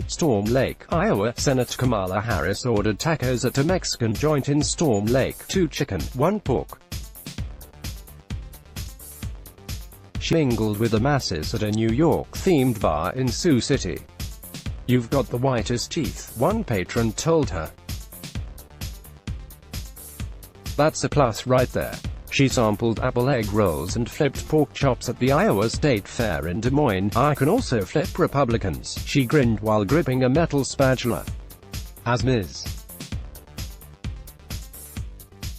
Storm Lake, Iowa. Senator Kamala Harris ordered tacos at a Mexican joint in Storm Lake, 2 chicken, 1 pork. She mingled with the masses at a New York-themed bar in Sioux City. "You've got the whitest teeth," one patron told her. "That's a plus right there." She sampled apple egg rolls and flipped pork chops at the Iowa State Fair in Des Moines. "I can also flip Republicans," she grinned while gripping a metal spatula. As Ms.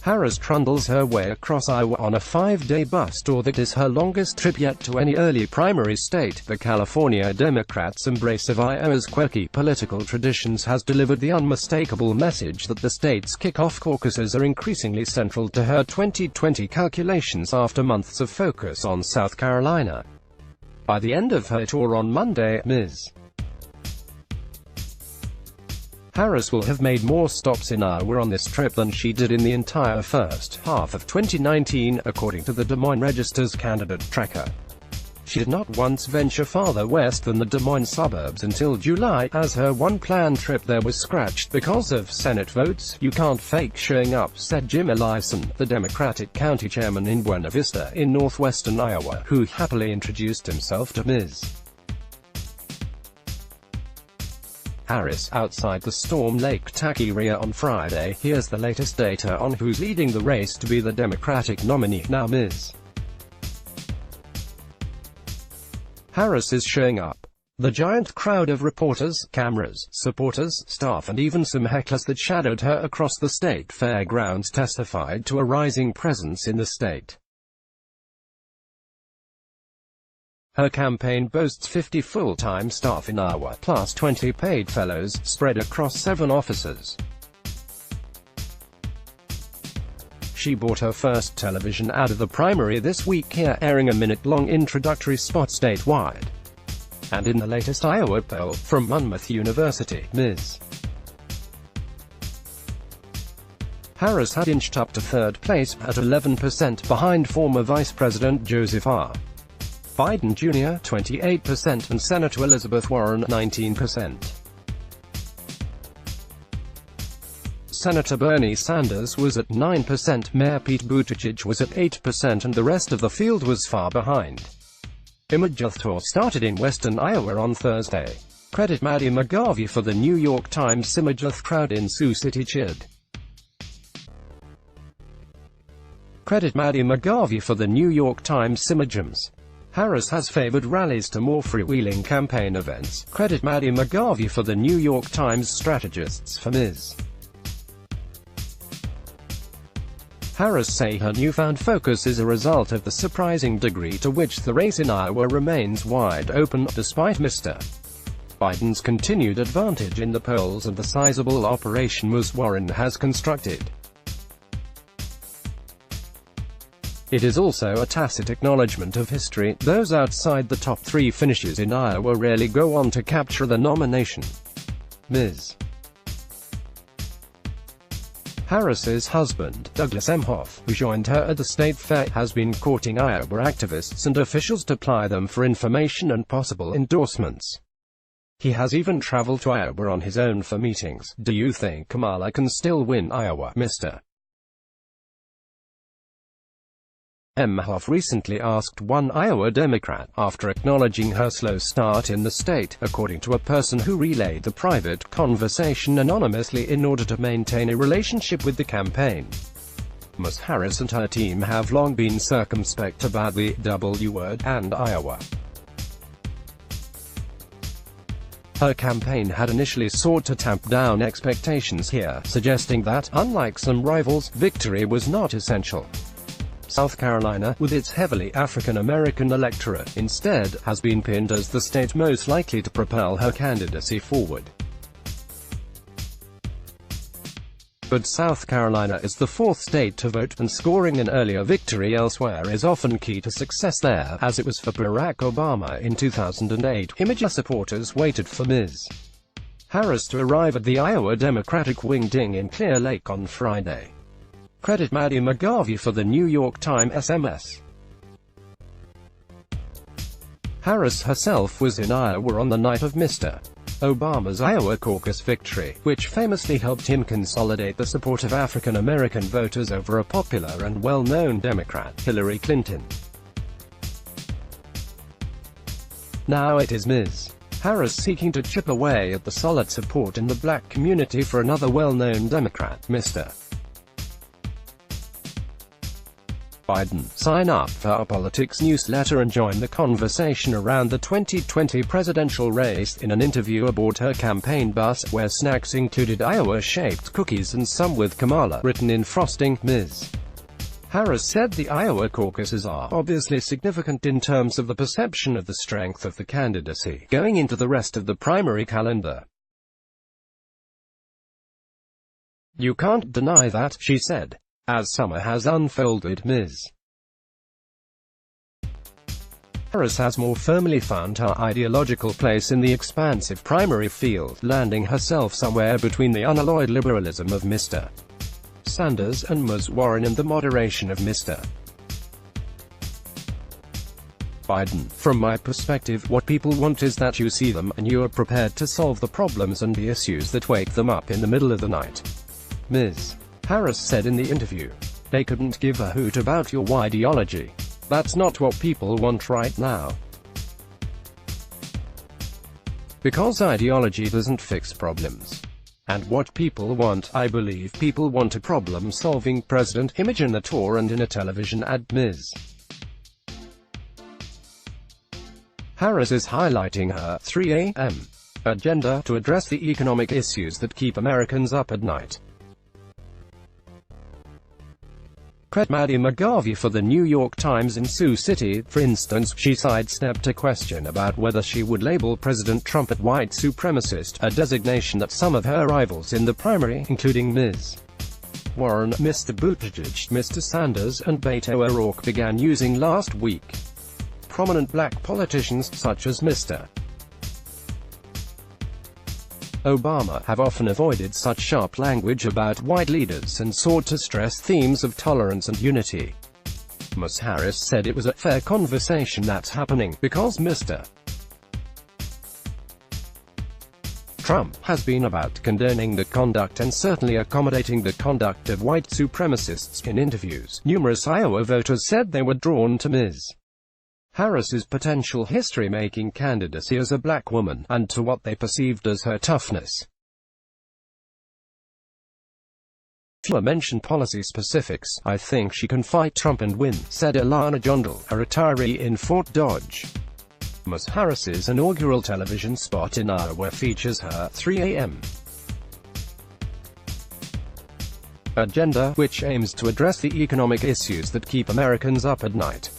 Harris trundles her way across Iowa on a 5-day bus tour that is her longest trip yet to any early primary state. The California Democrats' embrace of Iowa's quirky political traditions has delivered the unmistakable message that the state's kickoff caucuses are increasingly central to her 2020 calculations after months of focus on South Carolina. By the end of her tour on Monday, Ms. Harris will have made more stops in Iowa on this trip than she did in the entire first half of 2019, according to the Des Moines Register's candidate tracker. She did not once venture farther west than the Des Moines suburbs until July, as her one planned trip there was scratched because of Senate votes. "You can't fake showing up," said Jim Ellison, the Democratic county chairman in Buena Vista, in northwestern Iowa, who happily introduced himself to Ms. Harris outside the Storm Lake taqueria on Friday. Here's the latest data on who's leading the race to be the Democratic nominee. Now Ms. Harris is showing up. The giant crowd of reporters, cameras, supporters, staff and even some hecklers that shadowed her across the state fairgrounds testified to a rising presence in the state. Her campaign boasts 50 full-time staff in Iowa, plus 20 paid fellows, spread across 7 offices. She bought her first television ad of the primary this week, here airing a minute-long introductory spot statewide. And in the latest Iowa poll, from Monmouth University, Ms. Harris had inched up to third place, at 11%, behind former Vice President Joseph R. Biden Jr. 28% and Senator Elizabeth Warren 19%. Senator Bernie Sanders was at 9%, Mayor Pete Buttigieg was at 8% and the rest of the field was far behind. Image tour started in western Iowa on Thursday. Credit Maddie McGarvey for the New York Times. Image crowd in Sioux City cheered. Credit Maddie McGarvey for the New York Times. Images. Harris has favored rallies to more freewheeling campaign events. Credit Maddie McGarvey for the New York Times. Strategists for Ms. Harris say her newfound focus is a result of the surprising degree to which the race in Iowa remains wide open, despite Mr. Biden's continued advantage in the polls and the sizable operation Warren has constructed. It is also a tacit acknowledgement of history. Those outside the top 3 finishes in Iowa rarely go on to capture the nomination. Ms. Harris's husband, Douglas Emhoff, who joined her at the state fair, has been courting Iowa activists and officials to ply them for information and possible endorsements. He has even traveled to Iowa on his own for meetings. "Do you think Kamala can still win Iowa?" Mr. Emhoff recently asked one Iowa Democrat, after acknowledging her slow start in the state, according to a person who relayed the private conversation anonymously in order to maintain a relationship with the campaign. Ms. Harris and her team have long been circumspect about the W word and Iowa. Her campaign had initially sought to tamp down expectations here, suggesting that, unlike some rivals, victory was not essential. South Carolina, with its heavily African-American electorate, instead, has been pinned as the state most likely to propel her candidacy forward. But South Carolina is the 4th state to vote, and scoring an earlier victory elsewhere is often key to success there, as it was for Barack Obama in 2008. Image supporters waited for Ms. Harris to arrive at the Iowa Democratic Wing Ding in Clear Lake on Friday. Credit Maddie McGarvey for the New York Times. SMS. Harris herself was in Iowa on the night of Mr. Obama's Iowa caucus victory, which famously helped him consolidate the support of African American voters over a popular and well-known Democrat, Hillary Clinton. Now it is Ms. Harris seeking to chip away at the solid support in the black community for another well-known Democrat, Mr. Biden. Sign up for our politics newsletter and join the conversation around the 2020 presidential race. In an interview aboard her campaign bus, where snacks included Iowa-shaped cookies and some with Kamala written in frosting, Ms. Harris said the Iowa caucuses are obviously significant in terms of the perception of the strength of the candidacy going into the rest of the primary calendar. "You can't deny that," she said. As summer has unfolded, Ms. Harris has more firmly found her ideological place in the expansive primary field, landing herself somewhere between the unalloyed liberalism of Mr. Sanders and Ms. Warren and the moderation of Mr. Biden. "From my perspective, what people want is that you see them, and you are prepared to solve the problems and the issues that wake them up in the middle of the night," Ms. Harris said in the interview. "They couldn't give a hoot about your ideology. That's not what people want right now. Because ideology doesn't fix problems. And what people want, I believe people want a problem-solving president." Image in a tour and in a television ad. Ms. Harris is highlighting her 3 a.m. agenda to address the economic issues that keep Americans up at night. Credit Maddie McGarvey for the New York Times. In Sioux City, for instance, she sidestepped a question about whether she would label President Trump a white supremacist, a designation that some of her rivals in the primary, including Ms. Warren, Mr. Buttigieg, Mr. Sanders, and Beto O'Rourke, began using last week. Prominent black politicians, such as Mr. Obama, have often avoided such sharp language about white leaders and sought to stress themes of tolerance and unity. Ms. Harris said it was a fair conversation that's happening, because Mr. Trump has been about condoning the conduct and certainly accommodating the conduct of white supremacists. In interviews, numerous Iowa voters said they were drawn to Ms. Harris's potential history-making candidacy as a black woman, and to what they perceived as her toughness. "Fewer mention policy specifics. I think she can fight Trump and win," said Ilana Jondal, a retiree in Fort Dodge. Ms. Harris's inaugural television spot in Iowa features her 3 a.m. agenda, which aims to address the economic issues that keep Americans up at night.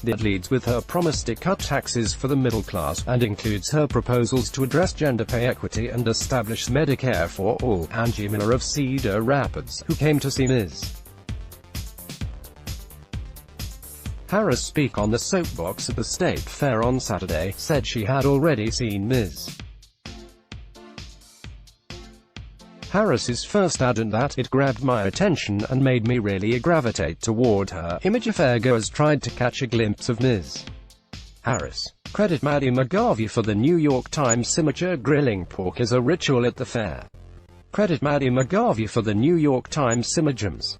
It leads with her promise to cut taxes for the middle class, and includes her proposals to address gender pay equity and establish Medicare for all. Angie Miller of Cedar Rapids, who came to see Ms. Harris speak on the soapbox at the State Fair on Saturday, said she had already seen Ms. Harris's first ad and that it grabbed my attention and made me really gravitate toward her. Image of fairgoers tried to catch a glimpse of Ms. Harris. Credit Maddie McGarvey for the New York Times. Signature grilling pork is a ritual at the fair. Credit Maddie McGarvey for the New York Times. Images.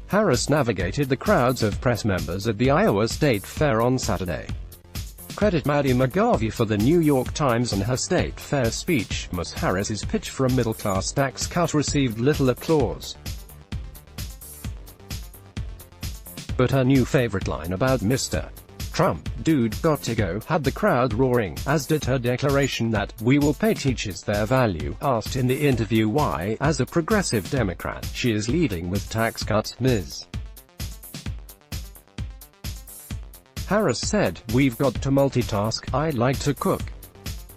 Harris navigated the crowds of press members at the Iowa State Fair on Saturday. Credit Maddie McGarvey for the New York Times and her State Fair speech. Ms. Harris's pitch for a middle-class tax cut received little applause. But her new favorite line about Mr. Trump, "Dude, got to go," had the crowd roaring, as did her declaration that, "We will pay teachers their value." Asked in the interview why, as a progressive Democrat, she is leading with tax cuts, Ms. Harris said, "We've got to multitask. I like to cook.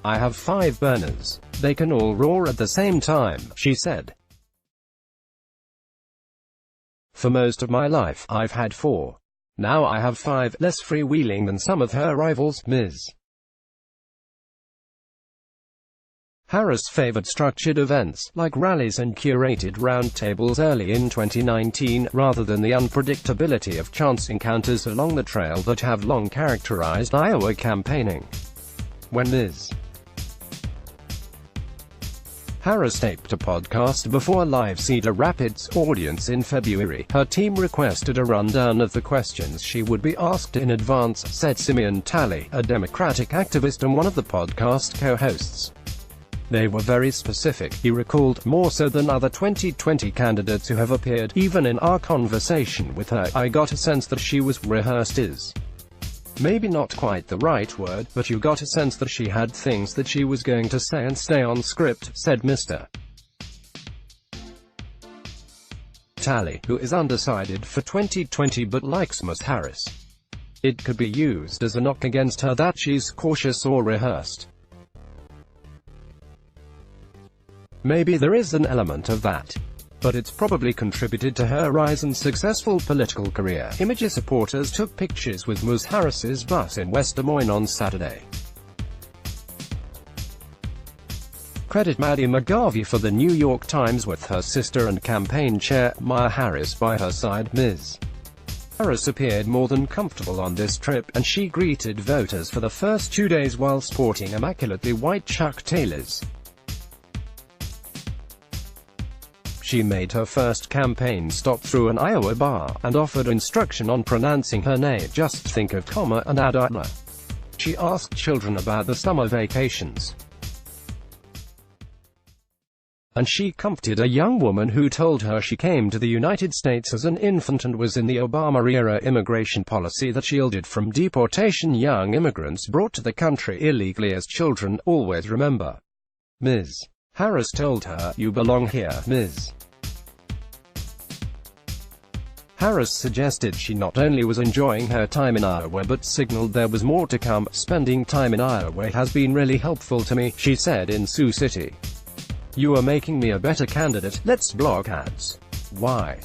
I have 5 burners. They can all roar at the same time," she said. "For most of my life, I've had 4. Now I have 5, less freewheeling than some of her rivals." Ms. Harris favored structured events, like rallies and curated roundtables early in 2019, rather than the unpredictability of chance encounters along the trail that have long characterized Iowa campaigning. when Ms. Harris taped a podcast before live Cedar Rapids audience in February. Her team requested a rundown of the questions she would be asked in advance, said Simeon Talley, a Democratic activist and one of the podcast co-hosts. They were very specific, he recalled, more so than other 2020 candidates who have appeared. Even in our conversation with her, I got a sense that she was rehearsed is maybe not quite the right word, but you got a sense that she had things that she was going to say and stay on script, said Mr. Talley, who is undecided for 2020 but likes Ms. Harris. It could be used as a knock against her that she's cautious or rehearsed. Maybe there is an element of that, but it's probably contributed to her rise and successful political career. Images supporters took pictures with Ms. Harris's bus in West Des Moines on Saturday. Credit Maddie McGarvey for the New York Times with her sister and campaign chair, Kamala Harris, by her side. Ms. Harris appeared more than comfortable on this trip, and she greeted voters for the first 2 days while sporting immaculately white Chuck Taylors. She made her first campaign stop through an Iowa bar, and offered instruction on pronouncing her name. Just think of comma and add "la." She asked children about the summer vacations. And she comforted a young woman who told her she came to the United States as an infant and was in the Obama-era immigration policy that shielded from deportation young immigrants brought to the country illegally as children. Always remember. Ms. Harris told her, "You belong here." Ms. Harris suggested she not only was enjoying her time in Iowa but signaled there was more to come. "Spending time in Iowa has been really helpful to me," she said in Sioux City. "You are making me a better candidate. Let's block ads." Why?